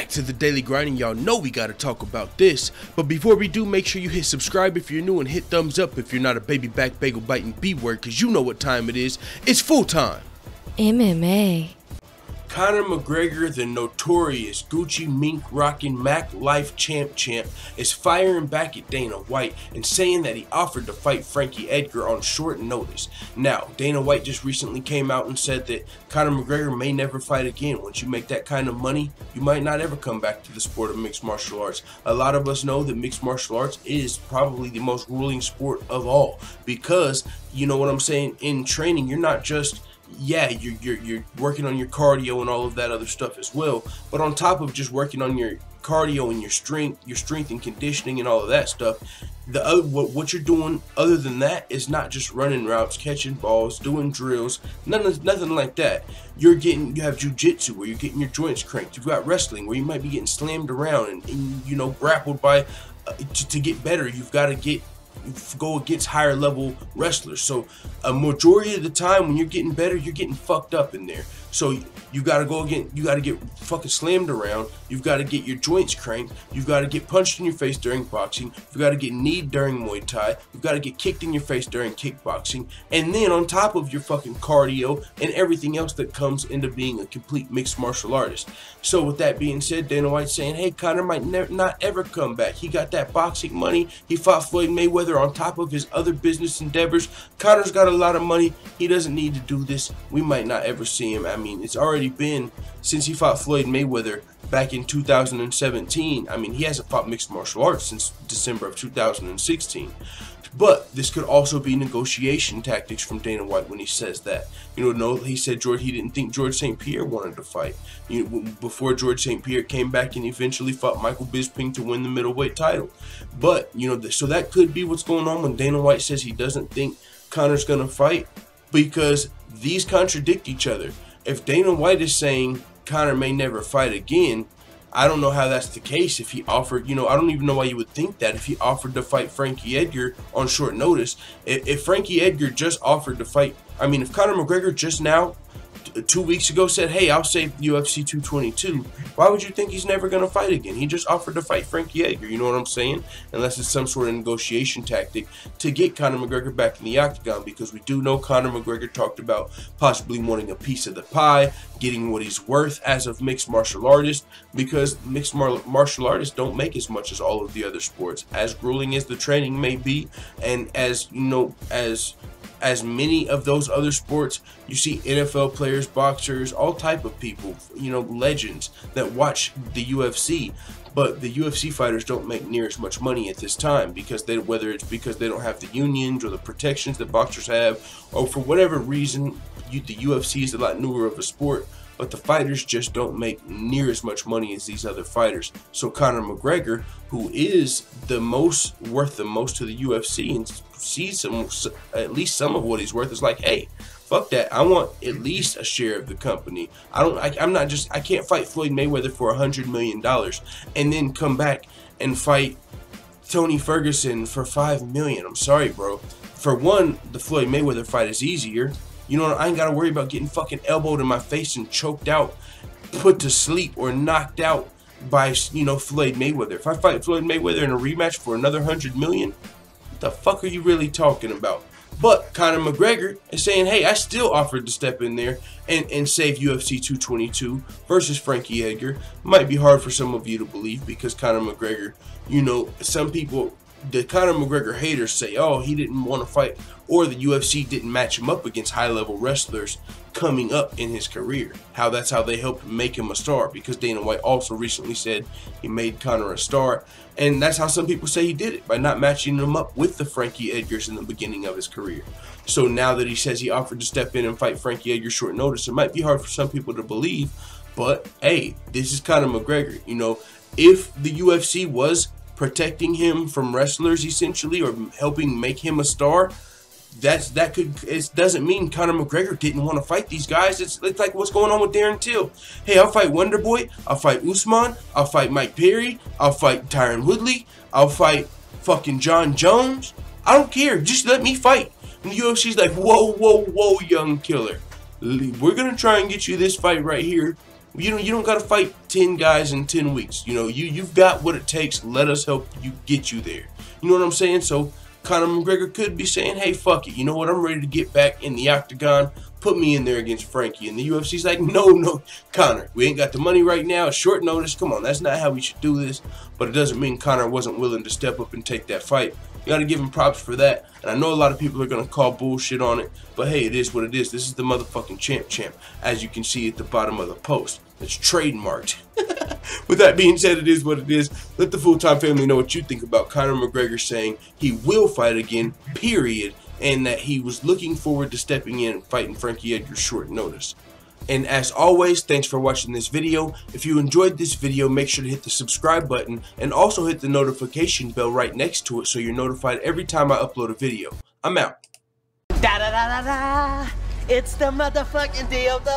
back to the daily grinding. Y'all know we gotta talk about this, but before we do, make sure you hit subscribe if you're new and hit thumbs up if you're not a baby back bagel biting B-word, cause you know what time it is. It's full time. MMA. Conor McGregor, the notorious Gucci Mink rockin' Mac Life champ, is firing back at Dana White and saying that he offered to fight Frankie Edgar on short notice. Now, Dana White just recently came out and said that Conor McGregor may never fight again. Once you make that kind of money, you might not ever come back to the sport of mixed martial arts. A lot of us know that mixed martial arts is probably the most grueling sport of all because, you know what I'm saying, in training, you're not just you're working on your cardio and all of that other stuff as well, but on top of just working on your cardio and your strength and conditioning and all of that stuff, what you're doing other than that is not just running routes, catching balls, doing drills, nothing like that. You have jiu-jitsu where you're getting your joints cranked. You've got wrestling where you might be getting slammed around and you know, grappled by to get better. You've got to go against higher level wrestlers. So a majority of the time when you're getting better, you're getting fucked up in there. So you gotta go again, you gotta get fucking slammed around, you've gotta get your joints cranked, you've gotta get punched in your face during boxing, you've gotta get kneed during Muay Thai, you've gotta get kicked in your face during kickboxing, and then on top of your fucking cardio and everything else that comes into being a complete mixed martial artist. So with that being said, Dana White's saying, hey, Conor might not ever come back. He got that boxing money, he fought Floyd Mayweather on top of his other business endeavors. Conor's got a lot of money, he doesn't need to do this. We might not ever see him. I mean, it's already been since he fought Floyd Mayweather back in 2017. I mean, he hasn't fought mixed martial arts since December of 2016. But this could also be negotiation tactics from Dana White when he says that. You know, he said he didn't think George St. Pierre wanted to fight. You know, before George St. Pierre came back and eventually fought Michael Bisping to win the middleweight title. But, you know, so that could be what's going on when Dana White says he doesn't think Conor's going to fight, because these contradict each other. If Dana White is saying Conor may never fight again, I don't know how that's the case. If he offered, you know, I don't even know why you would think that if he offered to fight Frankie Edgar on short notice. If Frankie Edgar just offered to fight, I mean, if Conor McGregor just now, 2 weeks ago said, hey, I'll save UFC 222, why would you think he's never going to fight again? He just offered to fight Frankie Edgar, you know what I'm saying? Unless it's some sort of negotiation tactic to get Conor McGregor back in the octagon, because we do know Conor McGregor talked about possibly wanting a piece of the pie, getting what he's worth as a mixed martial artist, because mixed martial artists don't make as much as all of the other sports. As grueling as the training may be, and as, you know, as many of those other sports, you see NFL players, boxers, all type of people, you know, legends that watch the UFC. But the UFC fighters don't make near as much money at this time because whether it's because they don't have the unions or the protections that boxers have, or for whatever reason, the UFC is a lot newer of a sport. But the fighters just don't make near as much money as these other fighters. So Conor McGregor, who is worth the most to the UFC and sees at least some of what he's worth, is like, hey, fuck that. I want at least a share of the company. I can't fight Floyd Mayweather for $100 million and then come back and fight Tony Ferguson for $5 million. I'm sorry, bro. For one, the Floyd Mayweather fight is easier. You know, I ain't got to worry about getting fucking elbowed in my face and choked out, put to sleep, or knocked out by, you know, Floyd Mayweather. If I fight Floyd Mayweather in a rematch for another $100 million, what the fuck are you really talking about? But Conor McGregor is saying, hey, I still offered to step in there and save UFC 222 versus Frankie Edgar. Might be hard for some of you to believe because Conor McGregor, you know, some people, the Conor McGregor haters say, oh, he didn't want to fight, or the UFC didn't match him up against high-level wrestlers coming up in his career. That's how they helped make him a star, because Dana White also recently said he made Conor a star, and that's how some people say he did it, by not matching him up with the Frankie Edgars in the beginning of his career. So now that he says he offered to step in and fight Frankie Edgar short notice, it might be hard for some people to believe, but hey, this is Conor McGregor. You know, if the UFC was protecting him from wrestlers essentially, or helping make him a star, it doesn't mean Conor McGregor didn't want to fight these guys. It's like what's going on with Darren Till. Hey, I'll fight Wonder Boy, I'll fight Usman, I'll fight Mike Perry, I'll fight Tyron Woodley, I'll fight fucking John Jones. I don't care, just let me fight. And the UFC's like, whoa, whoa, whoa, young killer. We're gonna try and get you this fight right here, You don't gotta fight 10 guys in 10 weeks. You've got what it takes. Let us help you get you there. You know what I'm saying? So Conor McGregor could be saying, hey, fuck it. You know what? I'm ready to get back in the octagon. Put me in there against Frankie. And the UFC's like, no, Conor, we ain't got the money right now. It's short notice. Come on, that's not how we should do this. But it doesn't mean Conor wasn't willing to step up and take that fight. You got to give him props for that. And I know a lot of people are going to call bullshit on it. But hey, it is what it is. This is the motherfucking champ. As you can see at the bottom of the post. It's trademarked. With that being said, it is what it is. Let the full-time family know what you think about Conor McGregor saying he will fight again, period. And that he was looking forward to stepping in and fighting Frankie Edgar short notice. And as always, thanks for watching this video. If you enjoyed this video, make sure to hit the subscribe button and also hit the notification bell right next to it so you're notified every time I upload a video. I'm out. Da da da da da. It's the motherfucking DOG.